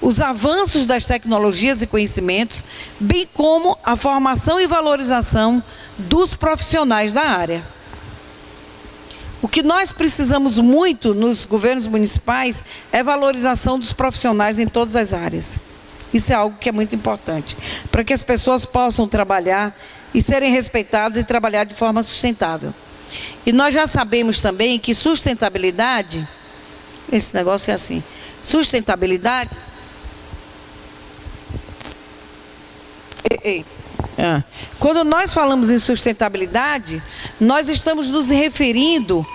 os avanços das tecnologias e conhecimentos, bem como a formação e valorização dos profissionais da área. O que nós precisamos muito nos governos municipais é valorização dos profissionais em todas as áreas. Isso é algo que é muito importante, para que as pessoas possam trabalhar e serem respeitadas e trabalhar de forma sustentável. E nós já sabemos também que sustentabilidade, esse negócio é assim, sustentabilidade... Quando nós falamos em sustentabilidade, nós estamos nos referindo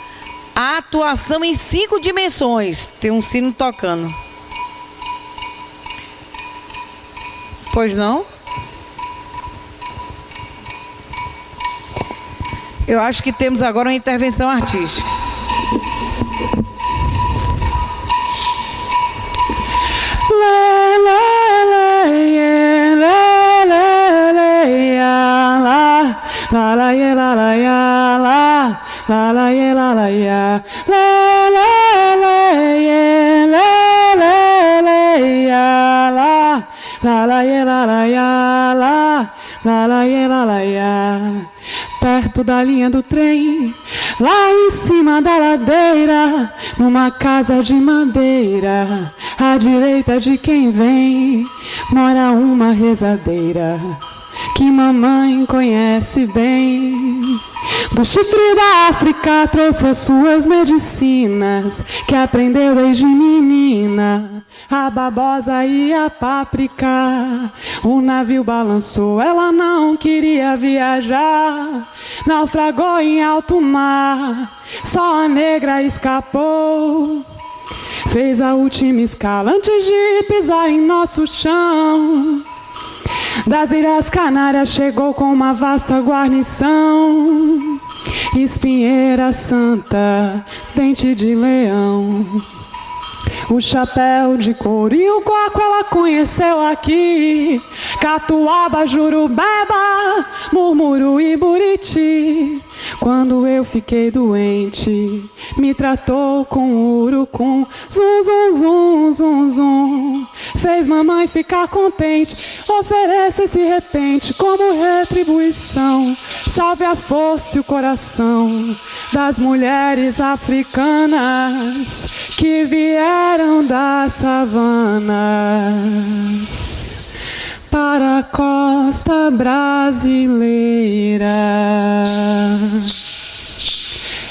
à atuação em 5 dimensões. Tem um sino tocando. Pois não? Eu acho que temos agora uma intervenção artística. La la ya la la ya la la la ya la la ya la la la ya la la la ya la ya la la ya la la ya la la ya. Perto da linha do trem, lá em cima da ladeira, numa casa de madeira, à direita de quem vem, mora uma rezadeira que mamãe conhece bem. Do chifre da África trouxe as suas medicinas, que aprendeu desde menina, a babosa e a páprica. O navio balançou, ela não queria viajar, naufragou em alto mar, só a negra escapou. Fez a última escala antes de pisar em nosso chão. Das Ilhas Canárias chegou com uma vasta guarnição, espinheira santa, dente de leão. O chapéu de couro e o coco ela conheceu aqui, catuaba, jurubeba, murmuru e buriti. Quando eu fiquei doente, me tratou com urucum, zum, zum, zum, zum, zum. Fez mamãe ficar contente, ofereço esse repente como retribuição. Salve a força e o coração das mulheres africanas que vieram das savanas para a costa brasileira.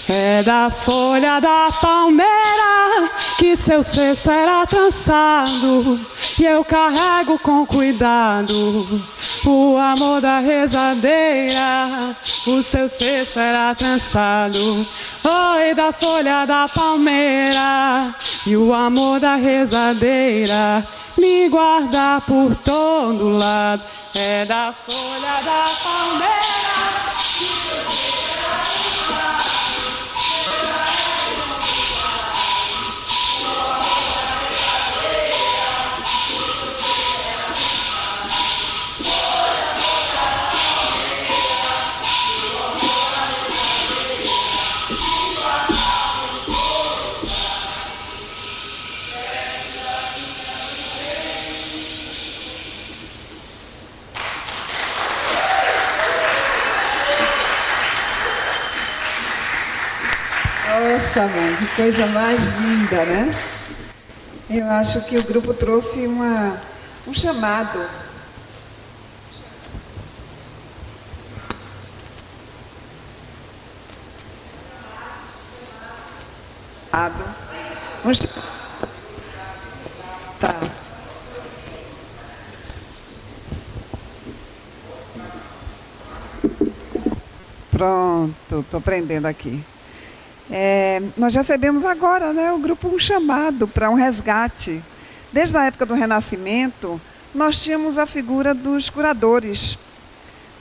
É da folha da palmeira que seu cesto era trançado, e eu carrego com cuidado o amor da rezadeira. O seu cesto era trançado, oi, da folha da palmeira, e o amor da rezadeira me guarda por todo lado. É da folha da palmeira. Nossa, mãe, que coisa mais linda, né? Eu acho que o grupo trouxe um chamado. Tá. Pronto, estou aprendendo aqui. Nós recebemos agora, né, o grupo um chamado para um resgate. Desde a época do Renascimento, nós tínhamos a figura dos curadores,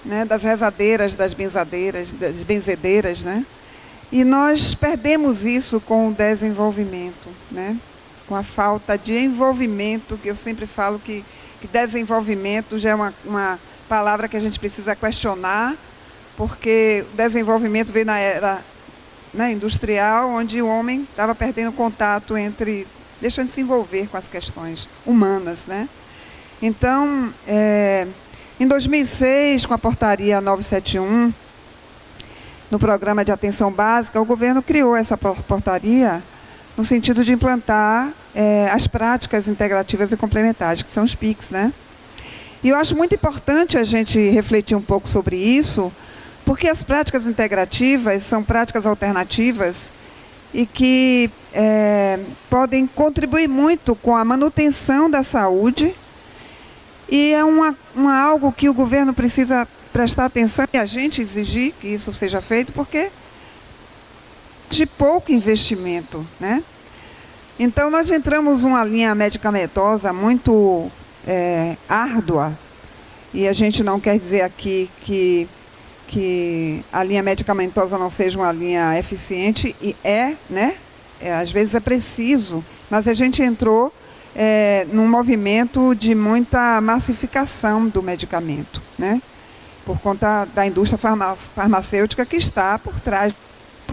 né, das rezadeiras, das benzedeiras, né? E nós perdemos isso com o desenvolvimento, né? Com a falta de envolvimento, que eu sempre falo que desenvolvimento já é uma palavra que a gente precisa questionar, porque o desenvolvimento veio na era, né, industrial, onde o homem estava perdendo contato entre deixam de se envolver com as questões humanas, né? Então, em 2006, com a portaria 971, no programa de atenção básica, o governo criou essa portaria no sentido de implantar as práticas integrativas e complementares, que são os PICs, né? E eu acho muito importante a gente refletir um pouco sobre isso, porque as práticas integrativas são práticas alternativas e que podem contribuir muito com a manutenção da saúde, e é algo que o governo precisa prestar atenção e a gente exigir que isso seja feito, porque de pouco investimento, né? Então, nós entramos numa linha medicamentosa muito árdua, e a gente não quer dizer aqui que a linha medicamentosa não seja uma linha eficiente, e né? Às vezes é preciso, mas a gente entrou num movimento de muita massificação do medicamento, né? Por conta da indústria farmacêutica que está por trás,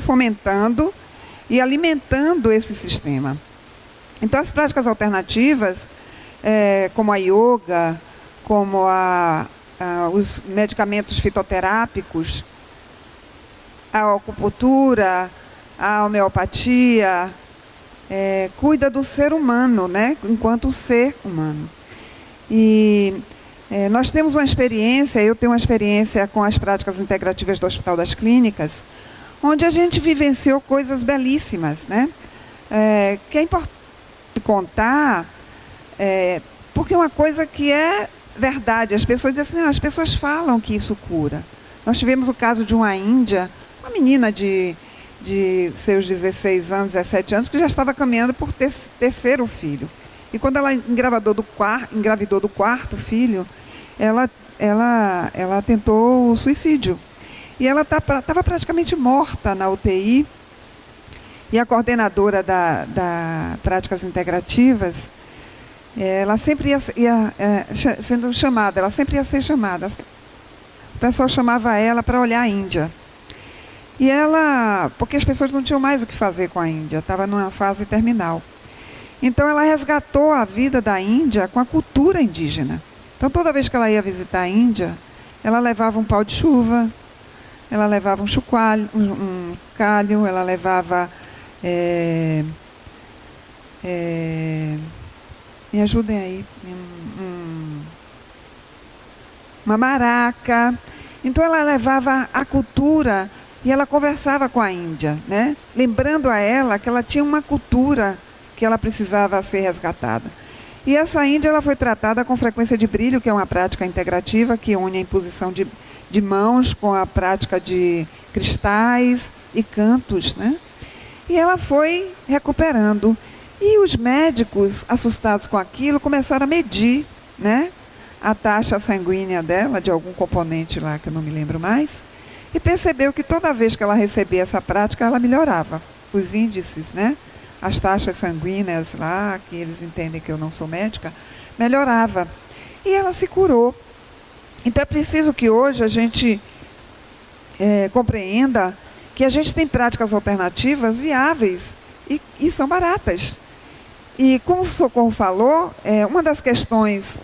fomentando e alimentando esse sistema. Então, as práticas alternativas, como a yoga, como os medicamentos fitoterápicos, a acupuntura, a homeopatia, cuida do ser humano, né, enquanto ser humano. E nós temos uma experiência, eu tenho uma experiência com as práticas integrativas do Hospital das Clínicas, onde a gente vivenciou coisas belíssimas, né? Que é importante contar, porque é uma coisa que é verdade. As pessoas dizem assim, as pessoas falam que isso cura. Nós tivemos o caso de uma índia, uma menina de seus 16 anos, 17 anos, que já estava caminhando por terceiro filho. E quando ela engravidou do quarto filho, ela tentou o suicídio. E ela estava praticamente morta na UTI. E a coordenadora da Práticas Integrativas, ela sempre ia sendo chamada, ela sempre ia ser chamada. O pessoal chamava ela para olhar a Índia. E porque as pessoas não tinham mais o que fazer com a Índia, estava numa fase terminal. Então, ela resgatou a vida da Índia com a cultura indígena. Então, toda vez que ela ia visitar a Índia, ela levava um pau de chuva, ela levava um calho, ela levava... me ajudem aí. Uma maraca. Então, ela levava a cultura e ela conversava com a Índia, né? Lembrando a ela que ela tinha uma cultura que ela precisava ser resgatada. E essa Índia ela foi tratada com frequência de brilho, que é uma prática integrativa que une a imposição de mãos com a prática de cristais e cantos, né? E ela foi recuperando. E os médicos, assustados com aquilo, começaram a medir, né, a taxa sanguínea dela, de algum componente lá, que eu não me lembro mais, e percebeu que toda vez que ela recebia essa prática, ela melhorava. Os índices, né, as taxas sanguíneas lá, que eles entendem que eu não sou médica, melhorava. E ela se curou. Então, é preciso que hoje a gente compreenda que a gente tem práticas alternativas viáveis e são baratas. E, como o Socorro falou, uma das questões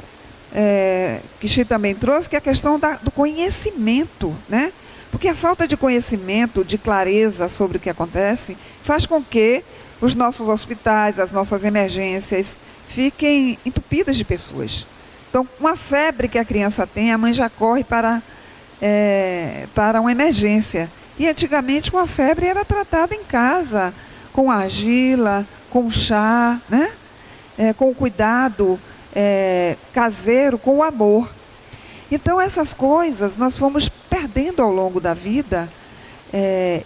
que Xi também trouxe, que é a questão do conhecimento, né? Porque a falta de conhecimento, de clareza sobre o que acontece, faz com que os nossos hospitais, as nossas emergências, fiquem entupidas de pessoas. Então, uma febre que a criança tem, a mãe já corre para uma emergência. E, antigamente, uma febre era tratada em casa, com argila, com chá, né? Com cuidado caseiro, com o amor. Então, essas coisas nós fomos perdendo ao longo da vida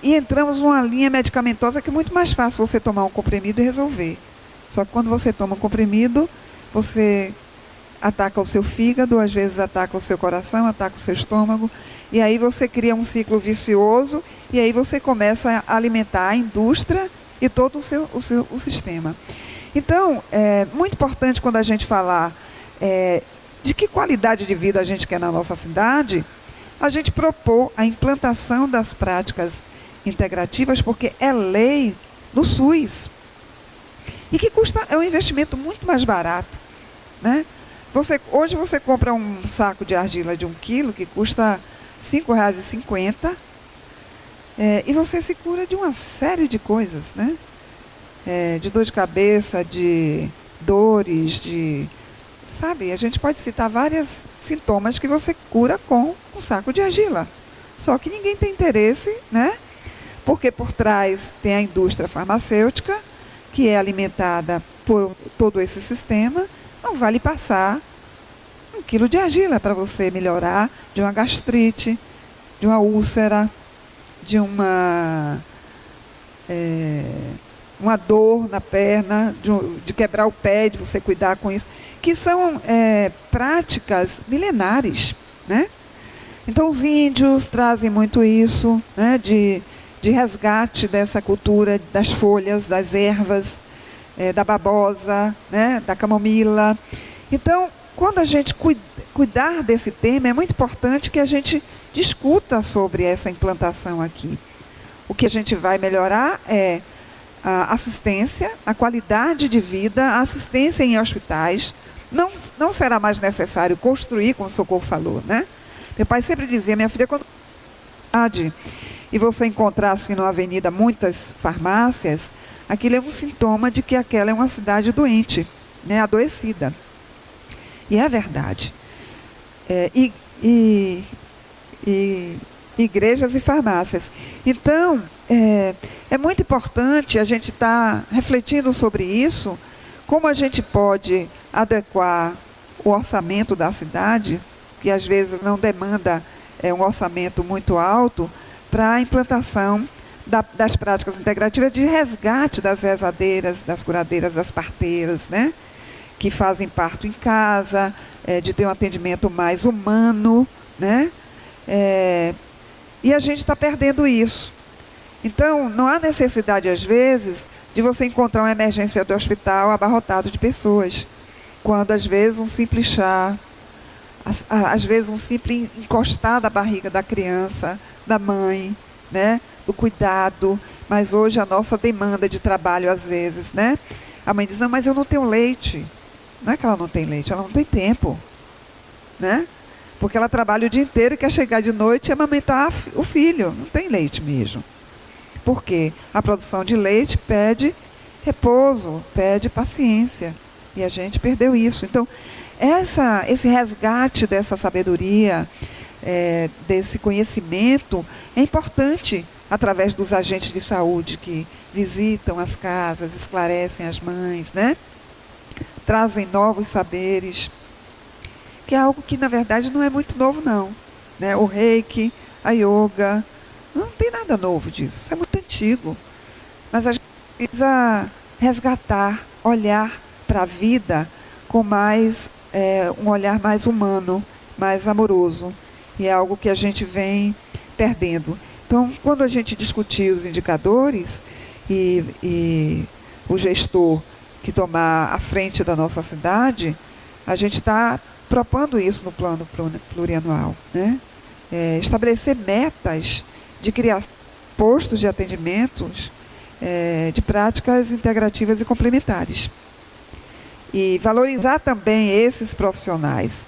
e entramos numa linha medicamentosa que é muito mais fácil você tomar um comprimido e resolver. Só que quando você toma um comprimido, você ataca o seu fígado, às vezes ataca o seu coração, ataca o seu estômago, e aí você cria um ciclo vicioso, e aí você começa a alimentar a indústria e todo o sistema. Então, é muito importante quando a gente falar de que qualidade de vida a gente quer na nossa cidade, a gente propor a implantação das práticas integrativas, porque é lei no SUS. e que é um investimento muito mais barato, né? Hoje você compra um saco de argila de 1 quilo que custa R$ 5,50, e você se cura de uma série de coisas, né? De dor de cabeça, de dores, sabe? A gente pode citar vários sintomas que você cura com um saco de argila. Só que ninguém tem interesse, né? Porque por trás tem a indústria farmacêutica, que é alimentada por todo esse sistema. Não vale passar 1 quilo de argila para você melhorar de uma gastrite, de uma úlcera, de uma dor na perna, de quebrar o pé, de você cuidar com isso, que são práticas milenares, né? Então os índios trazem muito isso, né, de resgate dessa cultura das folhas, das ervas, da babosa, né, da camomila. Então, quando a gente cuidar desse tema, é muito importante que a gente discuta sobre essa implantação aqui. O que a gente vai melhorar é a assistência, a qualidade de vida, a assistência em hospitais. Não será mais necessário construir, como o Socorro falou, né? Meu pai sempre dizia, minha filha, quando e você encontrar assim numa avenida muitas farmácias, aquilo é um sintoma de que aquela é uma cidade doente, né, adoecida. E é verdade. Igrejas e farmácias. Então, é muito importante a gente estar refletindo sobre isso, como a gente pode adequar o orçamento da cidade, que às vezes não demanda um orçamento muito alto, para a implantação das práticas integrativas de resgate das rezadeiras, das curadeiras, das parteiras, né? Que fazem parto em casa, de ter um atendimento mais humano, né? E a gente está perdendo isso. Então, não há necessidade, às vezes, de você encontrar uma emergência do hospital abarrotado de pessoas, quando, às vezes, um simples chá, às vezes, um simples encostar da barriga da criança, da mãe, né? Do cuidado, mas hoje a nossa demanda de trabalho, às vezes, né? A mãe diz, não, mas eu não tenho leite. Não é que ela não tem leite, ela não tem tempo, né? Porque ela trabalha o dia inteiro e quer chegar de noite e amamentar o filho. Não tem leite mesmo. Por quê? A produção de leite pede repouso, pede paciência. E a gente perdeu isso. Então, esse resgate dessa sabedoria, desse conhecimento, é importante através dos agentes de saúde que visitam as casas, esclarecem as mães, né? Trazem novos saberes, que é algo que, na verdade, não é muito novo, não. Né? O reiki, a yoga, não tem nada novo disso, isso é muito antigo. Mas a gente precisa resgatar, olhar para a vida com mais, um olhar mais humano, mais amoroso. E é algo que a gente vem perdendo. Então, quando a gente discutir os indicadores e o gestor que tomar a frente da nossa cidade, a gente está propondo isso no plano plurianual, né? Estabelecer metas de criação de postos de atendimentos, de práticas integrativas e complementares. E valorizar também esses profissionais,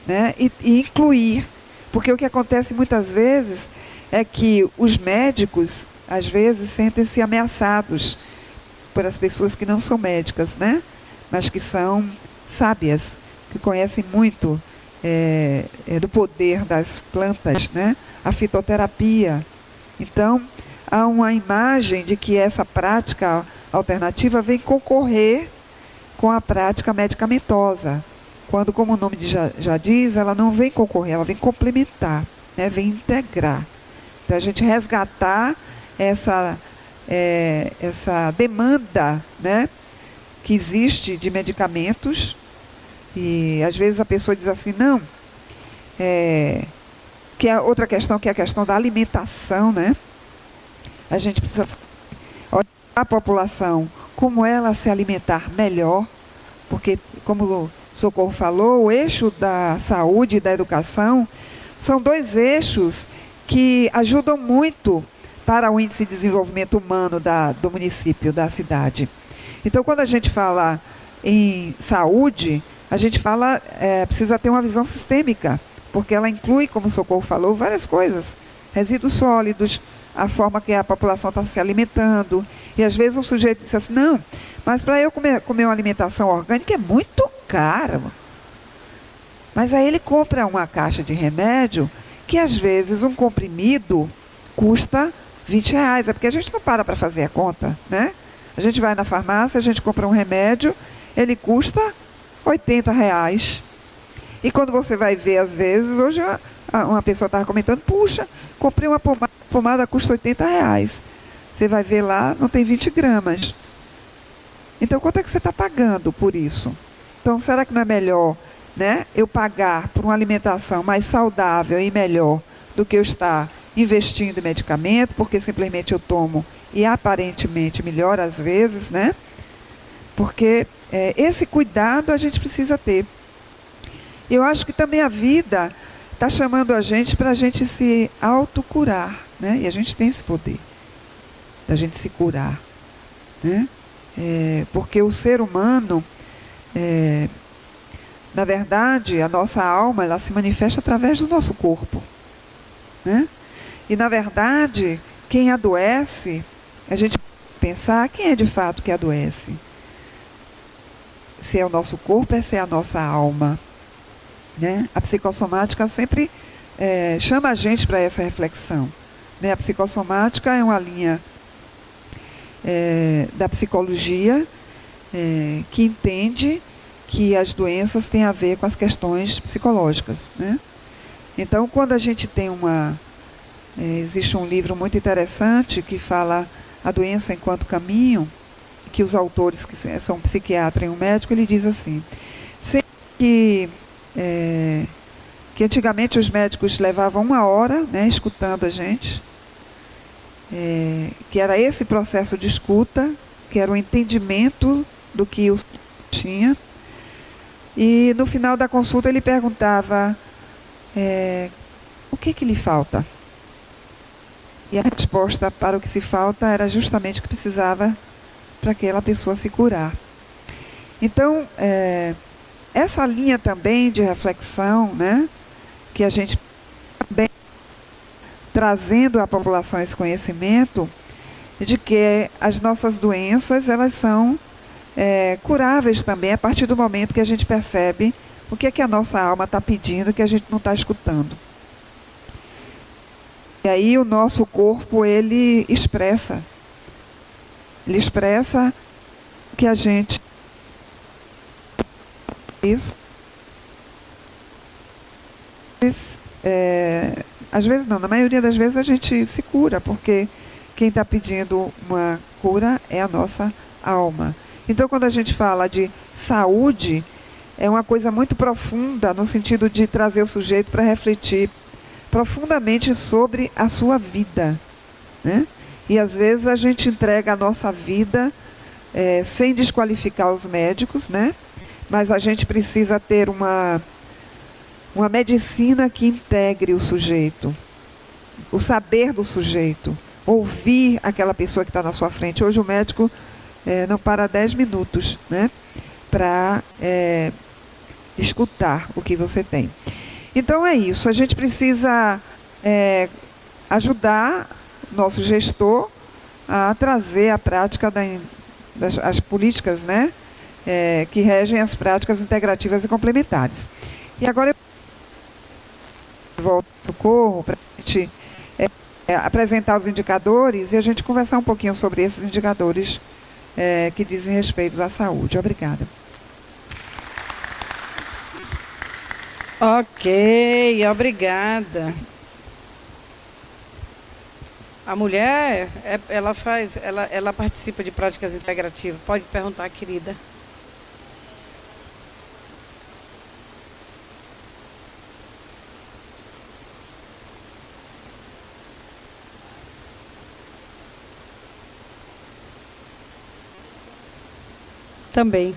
né? E incluir, porque o que acontece muitas vezes é que os médicos, às vezes, sentem-se ameaçados por as pessoas que não são médicas, né? Mas que são sábias, que conhecem muito do poder das plantas, né? A fitoterapia. Então, há uma imagem de que essa prática alternativa vem concorrer com a prática medicamentosa, quando, como o nome já diz, ela não vem concorrer, ela vem complementar, né? Vem integrar. Então, a gente resgatar essa demanda, né, que existe de medicamentos, e às vezes a pessoa diz assim, não, que é outra questão, que é a questão da alimentação, né? A gente precisa olhar a população, como ela se alimentar melhor, porque, como o Socorro falou, o eixo da saúde e da educação são dois eixos que ajudam muito para o índice de desenvolvimento humano do município, da cidade. Então, quando a gente fala em saúde, a gente fala, precisa ter uma visão sistêmica, porque ela inclui, como o Socorro falou, várias coisas. Resíduos sólidos, a forma que a população está se alimentando. E às vezes o sujeito diz assim, não, mas para eu comer uma alimentação orgânica é muito caro. Mas aí ele compra uma caixa de remédio que às vezes um comprimido custa R$ 20. É porque a gente não para fazer a conta, né? A gente vai na farmácia, a gente compra um remédio, ele custa R$ 80. E quando você vai ver, às vezes, hoje uma pessoa estava comentando, puxa, comprei uma pomada custa R$ 80. Você vai ver lá, não tem 20 gramas. Então, quanto é que você está pagando por isso? Então, será que não é melhor, né, eu pagar por uma alimentação mais saudável e melhor do que eu estar investindo em medicamento, porque simplesmente eu tomo e aparentemente melhora às vezes, né? Porque esse cuidado a gente precisa ter. Eu acho que também a vida está chamando a gente para a gente se autocurar, né? E a gente tem esse poder da gente se curar, né? Porque o ser humano, na verdade, a nossa alma, ela se manifesta através do nosso corpo, né? E, na verdade, quem adoece, a gente pensar quem é de fato que adoece. Se é o nosso corpo, se é a nossa alma, né? A psicossomática sempre chama a gente para essa reflexão, né? A psicossomática é uma linha da psicologia que entende que as doenças têm a ver com as questões psicológicas, né? Então, quando a gente tem existe um livro muito interessante que fala A Doença Enquanto Caminho, que os autores, que são um psiquiatra e um médico, ele diz assim, que antigamente os médicos levavam 1 hora, né, escutando a gente, que era esse processo de escuta, que era o entendimento do que o tinha, e no final da consulta ele perguntava o que lhe falta? E a resposta para o que se falta era justamente o que precisava para aquela pessoa se curar. Então, essa linha também de reflexão, né, que a gente também trazendo à população esse conhecimento de que as nossas doenças, elas são curáveis também a partir do momento que a gente percebe o que é que a nossa alma está pedindo que a gente não está escutando. E aí o nosso corpo, ele expressa que a gente... Isso. Às vezes não, na maioria das vezes a gente se cura, porque quem está pedindo uma cura é a nossa alma. Então, quando a gente fala de saúde, é uma coisa muito profunda, no sentido de trazer o sujeito para refletir profundamente sobre a sua vida, né? E às vezes a gente entrega a nossa vida sem desqualificar os médicos, né? Mas a gente precisa ter uma medicina que integre o sujeito, o saber do sujeito, ouvir aquela pessoa que está na sua frente. Hoje o médico não para 10 minutos, né, para escutar o que você tem. Então é isso, a gente precisa ajudar nosso gestor a trazer a prática as políticas, né, que regem as práticas integrativas e complementares. E agora eu volto ao Socorro para a gente apresentar os indicadores e a gente conversar um pouquinho sobre esses indicadores que dizem respeito à saúde. Obrigada. Ok, obrigada. A mulher, ela participa de práticas integrativas. Pode perguntar, querida. Também.